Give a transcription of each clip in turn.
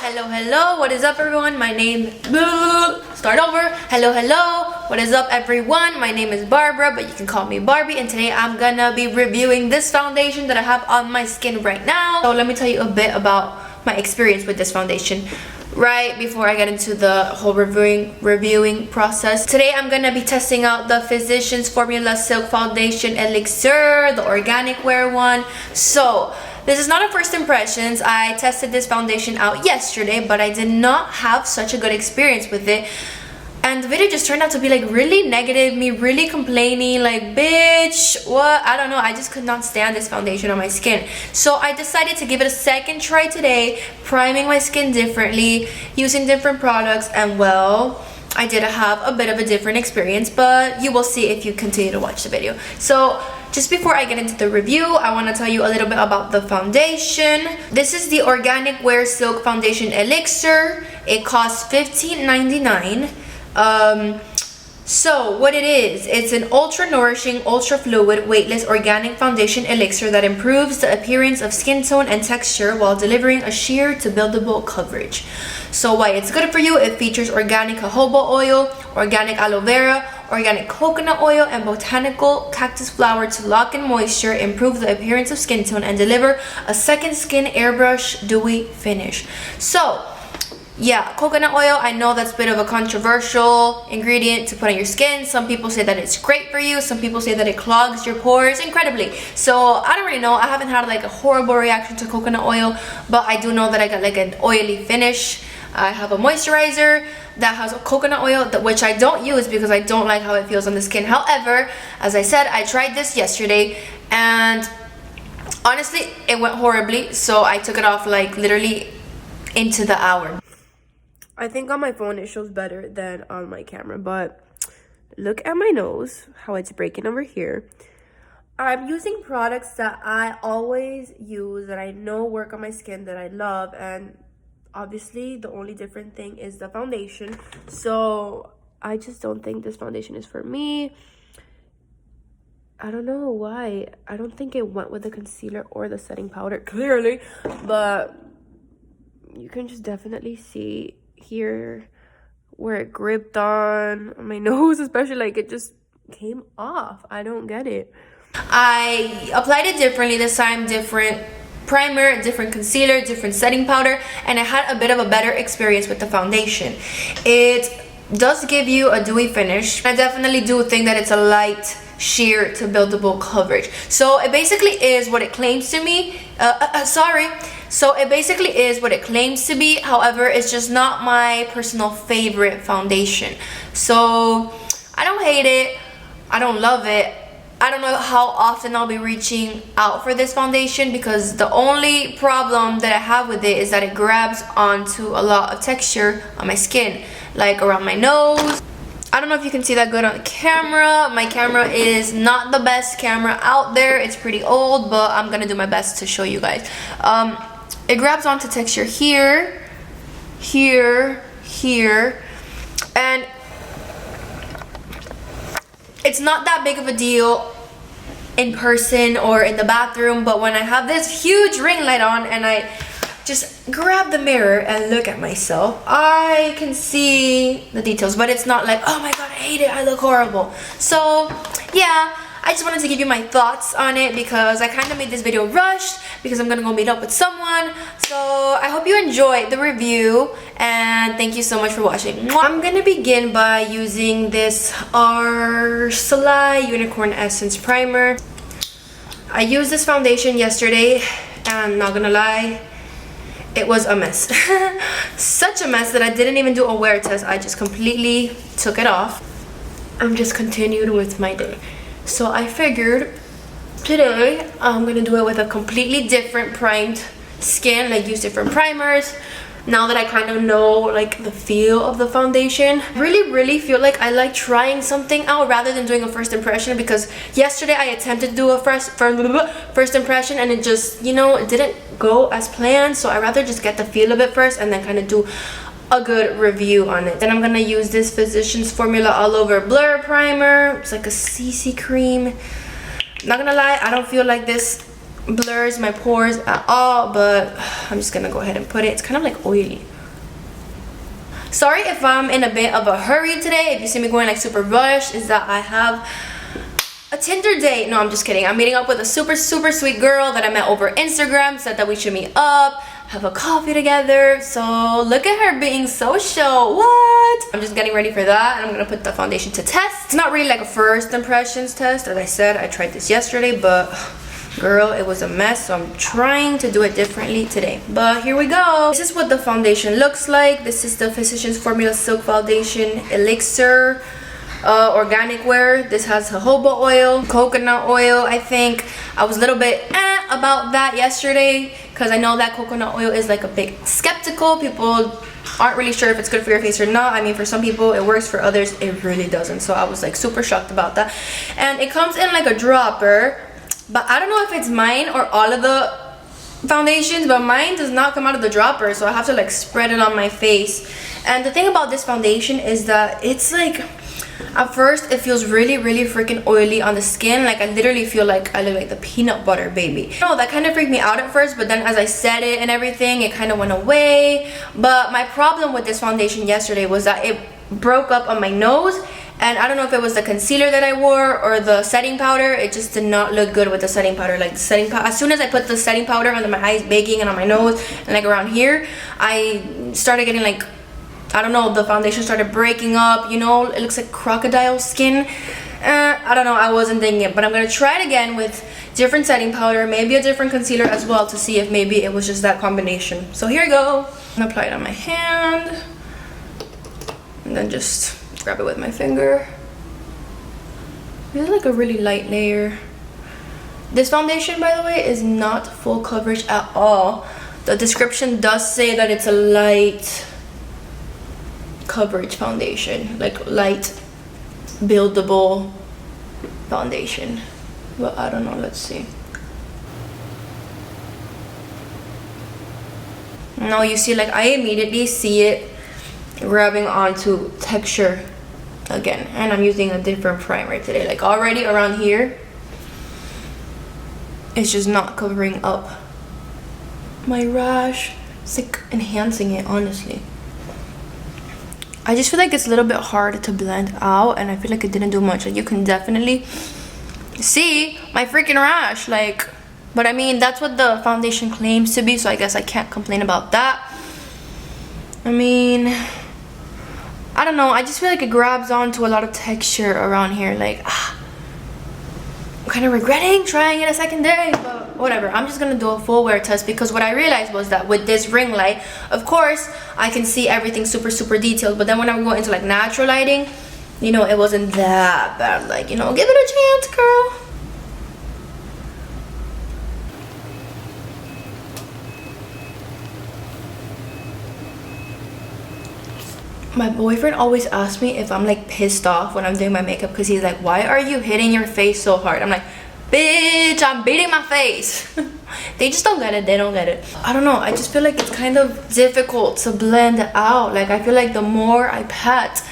Hello, what is up everyone? My name start over. Hello, what is up everyone? My name is Barbara, but you can call me Barbie, and today I'm gonna be reviewing this foundation that I have on my skin right now. So let me tell you a bit about my experience with this foundation right before I get into the whole reviewing process. Today I'm gonna be testing out the Physicians Formula Silk Foundation Elixir, the organic wear one. So this is not a first impressions. I tested this foundation out yesterday, but I did not have such a good experience with it. And the video just turned out to be like really negative, me really complaining, like, bitch, what? I don't know, I just could not stand this foundation on my skin. So I decided to give it a second try today, priming my skin differently, using different products, and well, I did have a bit of a different experience, but you will see if you continue to watch the video. So just before I get into the review, I want to tell you a little bit about the foundation. This is the Organic Wear Silk Foundation Elixir. It costs $15.99. So what it is, it's an ultra nourishing, ultra fluid, weightless organic foundation elixir that improves the appearance of skin tone and texture while delivering a sheer to buildable coverage. So why it's good for you: it features organic jojoba oil, organic aloe vera, organic coconut oil, and botanical cactus flower to lock in moisture, improve the appearance of skin tone, and deliver a second skin airbrush dewy finish. So yeah, coconut oil, I know that's a bit of a controversial ingredient to put on your skin. Some people say that it's great for you. Some people say that it clogs your pores incredibly. So I don't really know. I haven't had like a horrible reaction to coconut oil, but I do know that I got like an oily finish. I have a moisturizer that has coconut oil, which I don't use because I don't like how it feels on the skin. However, as I said, I tried this yesterday and honestly, it went horribly. So I took it off like literally into the hour. I think on my phone it shows better than on my camera, but look at my nose, how it's breaking over here. I'm using products that I always use, that I know work on my skin, that I love, and obviously the only different thing is the foundation. So I just don't think this foundation is for me. I don't know why. I don't think it went with the concealer or the setting powder, clearly, but you can just definitely see here where it gripped on my nose, especially, like it just came off. I don't get it. I applied it differently this time, different primer, different concealer, different setting powder, and I had a bit of a better experience with the foundation. It does give you a dewy finish. I definitely do think that it's a light sheer to buildable coverage. So it basically is what it claims to me. So it basically is what it claims to be. However, it's just not my personal favorite foundation. So I don't hate it. I don't love it. I don't know how often I'll be reaching out for this foundation, because the only problem that I have with it is that it grabs onto a lot of texture on my skin, like around my nose. I don't know if you can see that good on the camera. My camera is not the best camera out there. It's pretty old, but I'm gonna do my best to show you guys. It grabs onto texture here, here, here, and it's not that big of a deal in person or in the bathroom, but when I have this huge ring light on and I just grab the mirror and look at myself, I can see the details, but it's not like, oh my god, I hate it, I look horrible. So yeah, I just wanted to give you my thoughts on it because I kind of made this video rushed because I'm gonna go meet up with someone. So I hope you enjoyed the review, and thank you so much for watching. I'm gonna begin by using this Arsala Unicorn Essence Primer. I used this foundation yesterday, and I'm not gonna lie, it was a mess. Such a mess that I didn't even do a wear test. I just completely took it off and just continued with my day. So I figured today I'm gonna do it with a completely different primed skin, like use different primers. Now that I kind of know like the feel of the foundation, I really feel like I like trying something out rather than doing a first impression, because yesterday I attempted to do a first impression and it just, you know, it didn't go as planned. So I'd rather just get the feel of it first and then kind of do a good review on it. Then I'm gonna use this Physicians Formula All Over Blur Primer. It's like a CC cream. Not gonna lie, I don't feel like this blurs my pores at all, but I'm just gonna go ahead and put it. It's kind of like oily. Sorry if I'm in a bit of a hurry today. If you see me going like super rushed, is that I have a Tinder date. No, I'm just kidding. I'm meeting up with a super sweet girl that I met over Instagram. Said that we should meet up, have a coffee together. So look at her being social. What? I'm just getting ready for that, and I'm gonna put the foundation to test. It's not really like a first impressions test. As I said, I tried this yesterday, but girl, it was a mess, so I'm trying to do it differently today. But here we go. This is what the foundation looks like. This is the Physicians Formula Silk Foundation Elixir organic wear. This has jojoba oil, coconut oil. I think I was a little bit about that yesterday because I know that coconut oil is like a bit skeptical. People aren't really sure if it's good for your face or not. I mean, for some people it works, for others it really doesn't. So I was like super shocked about that. And it comes in like a dropper, but I don't know if it's mine or all of the foundations, but mine does not come out of the dropper, so I have to like spread it on my face. And the thing about this foundation is that it's like, at first it feels really freaking oily on the skin. Like I literally feel like I look like the peanut butter baby. No, that kind of freaked me out at first, but then as I set it and everything, it kind of went away. But my problem with this foundation yesterday was that it broke up on my nose, and I don't know if it was the concealer that I wore or the setting powder. It just did not look good with the setting powder. Like the setting powder, as soon as I put the setting powder under my eyes, baking, and on my nose and like around here, I started getting like, I don't know, the foundation started breaking up, you know, it looks like crocodile skin. I don't know, I wasn't thinking it, but I'm gonna try it again with different setting powder, maybe a different concealer as well, to see if maybe it was just that combination. So here we go. I'm gonna apply it on my hand and then just grab it with my finger. This is like a really light layer. This foundation, by the way, is not full coverage at all. The description does say that it's a light coverage foundation, like light buildable foundation, but I don't know. Let's see. No, you see, like I immediately see it grabbing onto texture again, and I'm using a different primer today. Like already around here, it's just not covering up my rash. It's like enhancing it, honestly. I just feel like it's a little bit hard to blend out, and I feel like it didn't do much. Like you can definitely see my freaking rash, like, but I mean, that's what the foundation claims to be, so I guess I can't complain about that. I mean, I don't know, I just feel like it grabs onto a lot of texture around here. Like, I'm kind of regretting trying it a second day, but whatever. I'm just gonna do a full wear test, because what I realized was that with this ring light, of course I can see everything super detailed, but then when I go into like natural lighting, you know, it wasn't that bad. Like, you know, give it a chance, girl. My boyfriend always asks me if I'm like pissed off when I'm doing my makeup, because he's like, why are you hitting your face so hard? I'm like, bitch, I'm beating my face. They just don't get it. They don't get it. I don't know, I just feel like it's kind of difficult to blend out. Like I feel like the more I pat,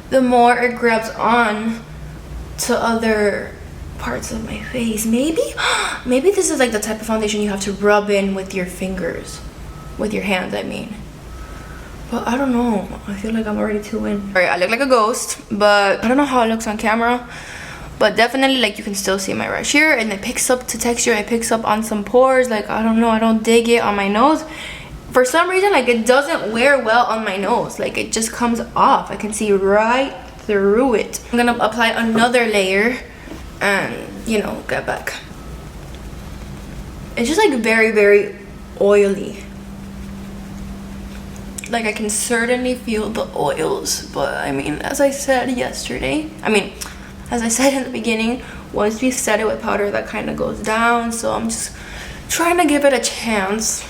the more it grabs on to other parts of my face. Maybe this is like the type of foundation you have to rub in with your fingers, with your hands, I mean. But I don't know, I feel like I'm already too in. All right, I look like a ghost, but I don't know how it looks on camera. But definitely, like, you can still see my rash here, and it picks up to texture, it picks up on some pores. Like, I don't know, I don't dig it on my nose. For some reason, like, it doesn't wear well on my nose. Like, it just comes off. I can see right through it. I'm gonna apply another layer and, you know, get back. It's just like very oily. Like I can certainly feel the oils, but I mean, as I said yesterday, as I said in the beginning, once we set it with powder, that kind of goes down. So I'm just trying to give it a chance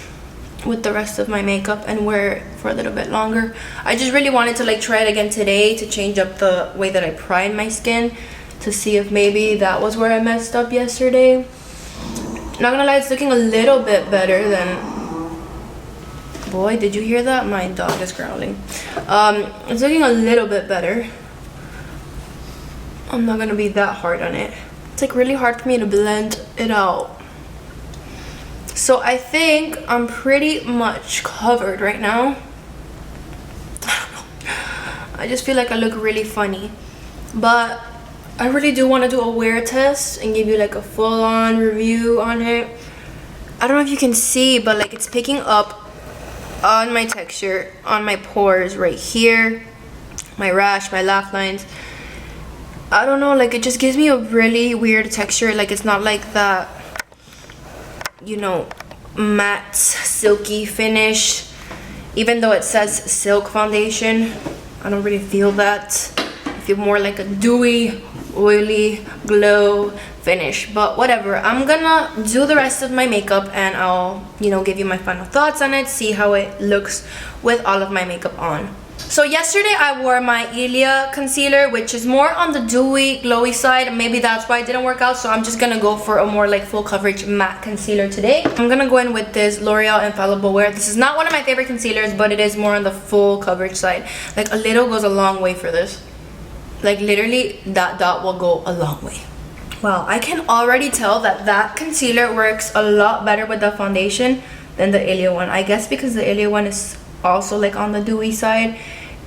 with the rest of my makeup and wear it for a little bit longer. I just really wanted to like try it again today to change up the way that I prime my skin, to see if maybe that was where I messed up yesterday. Not gonna lie, it's looking a little bit better than... Boy, did you hear that? My dog is growling. It's looking a little bit better. I'm not gonna be that hard on it. It's like really hard for me to blend it out. So I think I'm pretty much covered right now. I don't know. I just feel like I look really funny. But I really do want to do a wear test and give you like a full-on review on it. I don't know if you can see, but like it's picking up on my texture, on my pores right here, my rash, my laugh lines. I don't know, like it just gives me a really weird texture. Like it's not like that, you know, matte silky finish. Even though it says silk foundation, I don't really feel that. I feel more like a dewy, oily glow finish. But whatever, I'm gonna do the rest of my makeup and I'll, you know, give you my final thoughts on it, see how it looks with all of my makeup on. So yesterday I wore my Ilia concealer, which is more on the dewy, glowy side. Maybe that's why it didn't work out. So I'm just gonna go for a more like full coverage matte concealer today. I'm gonna go in with this L'Oreal Infallible Wear. This is not one of my favorite concealers, but it is more on the full coverage side. Like a little goes a long way for this. Like literally that dot will go a long way. Wow, I can already tell that that concealer works a lot better with the foundation than the Ilia one. I guess because the Ilia one is also like on the dewy side,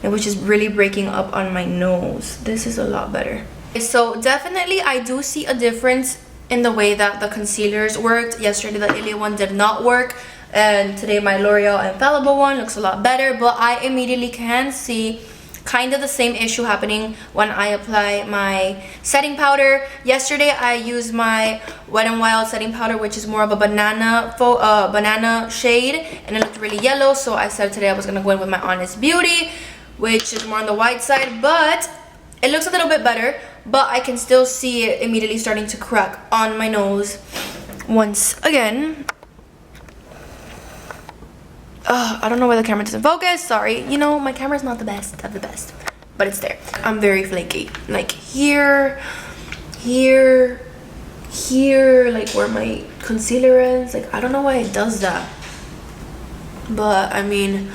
which is really breaking up on my nose. This is a lot better. So definitely I do see a difference in the way that the concealers worked. Yesterday the Ilia one did not work, and today my L'Oreal Infallible one looks a lot better. But I immediately can see kind of the same issue happening when I apply my setting powder. Yesterday I used my Wet n Wild setting powder, which is more of a banana shade, and it looked really yellow. So I said today I was gonna go in with my Honest Beauty, which is more on the white side, but it looks a little bit better. But I can still see it immediately starting to crack on my nose once again. I don't know why the camera doesn't focus. Sorry, you know, my camera's not the best of the best, but it's there. I'm very flaky. Like here, here, here, like where my concealer ends. Like I don't know why it does that, but I mean,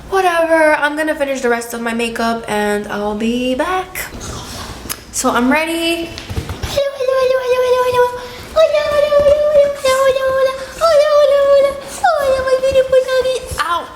whatever. I'm gonna finish the rest of my makeup and I'll be back. So I'm ready.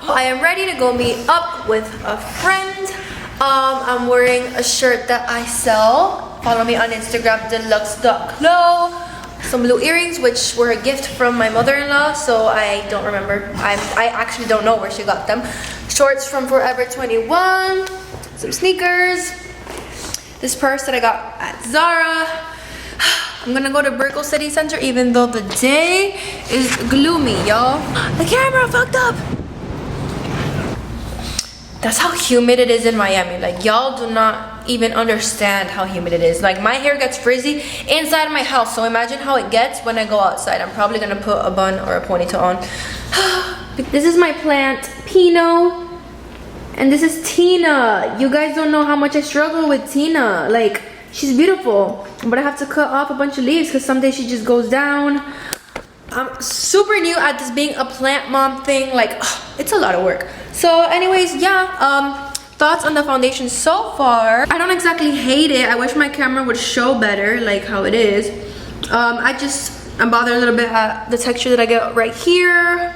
I am ready to go meet up with a friend. I'm wearing a shirt that I sell. Follow me on Instagram, deluxe.clo. Some blue earrings, which were a gift from my mother-in-law, so I don't remember. I actually don't know where she got them. Shorts from Forever 21. Some sneakers. This purse that I got at Zara. I'm gonna go to Brickell City Center even though the day is gloomy, y'all. The camera fucked up. That's how humid it is in Miami. Like y'all do not even understand how humid it is. Like my hair gets frizzy inside my house, so imagine how it gets when I go outside. I'm probably gonna put a bun or a ponytail on. This is my plant, Pino, and this is Tina. You guys don't know how much I struggle with Tina. Like she's beautiful, but I have to cut off a bunch of leaves because some days she just goes down. I'm super new at this being a plant mom thing. Like it's a lot of work. So anyways, yeah, thoughts on the foundation so far. I don't exactly hate it. I wish my camera would show better like how it is. I'm bothered a little bit at the texture that I get right here.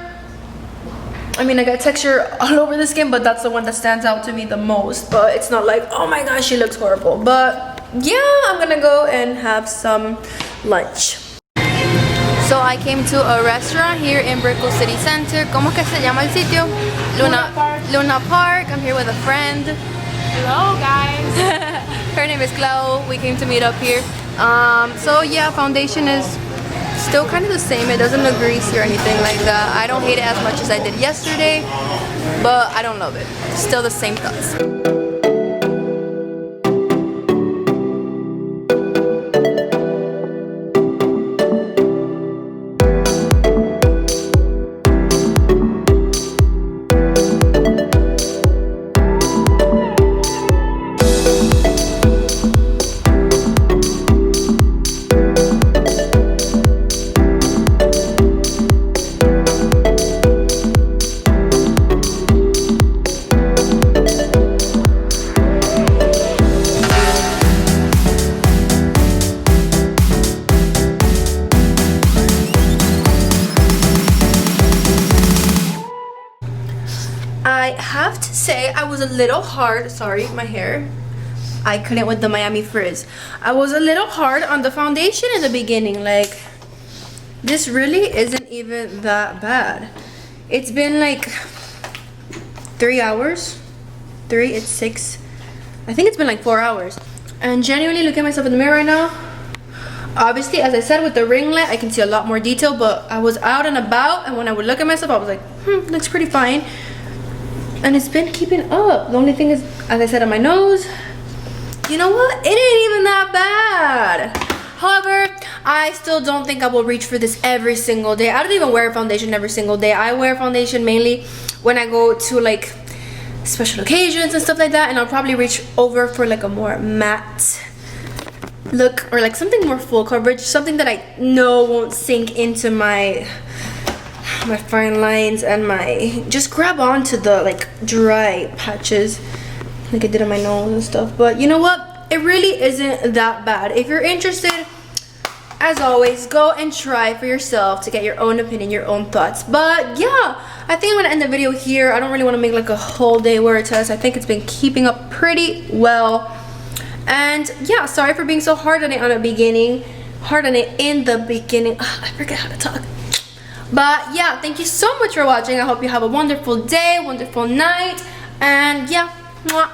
I mean, I got texture all over the skin, but that's the one that stands out to me the most. But it's not like, oh my gosh, she looks horrible. But yeah, I'm gonna go and have some lunch. So I came to a restaurant here in Brickell City Center. ¿Cómo que se llama el sitio? Luna Park. I'm here with a friend. Hello guys. Her name is Chloe. We came to meet up here. So yeah, foundation is still kind of the same. It doesn't look greasy or anything like that. I don't hate it as much as I did yesterday, but I don't love it. Still the same thoughts. say I was a little hard. Sorry, my hair. I couldn't with the Miami frizz. I was a little hard on the foundation in the beginning. Like, this really isn't even that bad. It's been like 3 hours. It's 6. I think it's been like 4 hours. And genuinely look at myself in the mirror right now. Obviously, as I said, with the ring light, I can see a lot more detail, but I was out and about, and when I would look at myself, I was like, looks pretty fine. And it's been keeping up. The only thing is, as I said, on my nose, you know what? It ain't even that bad. However, I still don't think I will reach for this every single day. I don't even wear foundation every single day. I wear foundation mainly when I go to like special occasions and stuff like that, and I'll probably reach over for like a more matte look or like something more full coverage, something that I know won't sink into my fine lines and my just grab onto the like dry patches like I did on my nose and stuff. But you know what, it really isn't that bad. If you're interested, as always, go and try for yourself to get your own opinion, your own thoughts. But yeah, I think I'm gonna end the video here. I don't really want to make like a whole day wear test. I think it's been keeping up pretty well. And yeah, sorry for being so hard on it in the beginning. Ugh, I forget how to talk. But yeah, thank you so much for watching. I hope you have a wonderful day, wonderful night, and yeah, mwah.